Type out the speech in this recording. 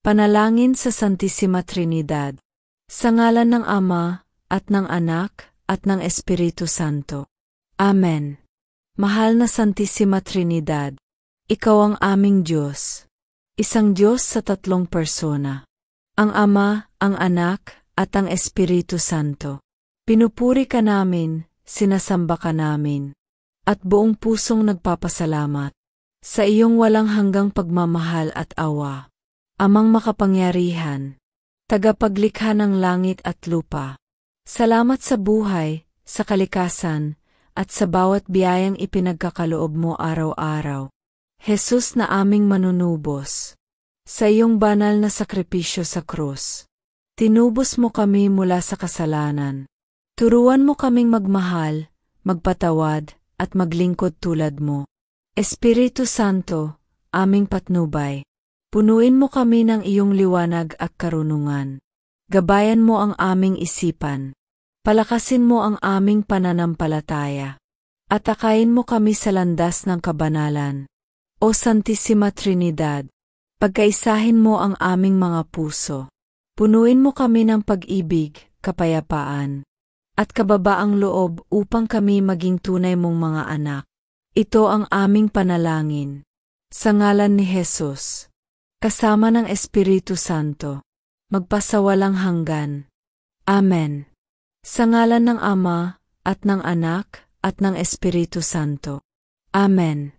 Panalangin sa Santissima Trinidad. Sa ngalan ng Ama, at ng Anak, at ng Espiritu Santo. Amen. Mahal na Santissima Trinidad, Ikaw ang aming Diyos. Isang Diyos sa tatlong persona. Ang Ama, ang Anak, at ang Espiritu Santo. Pinupuri ka namin, sinasamba ka namin, at buong pusong nagpapasalamat sa iyong walang hanggang pagmamahal at awa. Amang makapangyarihan, tagapaglikha ng langit at lupa. Salamat sa buhay, sa kalikasan, at sa bawat biyayang ipinagkakaloob mo araw-araw. Jesus na aming manunubos, sa iyong banal na sakripisyo sa krus, tinubos mo kami mula sa kasalanan. Turuan mo kaming magmahal, magpatawad, at maglingkod tulad mo. Espiritu Santo, aming patnubay, punuin mo kami ng iyong liwanag at karunungan. Gabayan mo ang aming isipan. Palakasin mo ang aming pananampalataya. At akayin mo kami sa landas ng kabanalan. O Santissima Trinidad, pagkaisahin mo ang aming mga puso. Punuin mo kami ng pag-ibig, kapayapaan, at kababaang loob upang kami maging tunay mong mga anak. Ito ang aming panalangin. Sa ngalan ni Jesus, kasama ng Espiritu Santo, magpasawalang hanggan. Amen. Sa ngalan ng Ama, at ng Anak, at ng Espiritu Santo. Amen.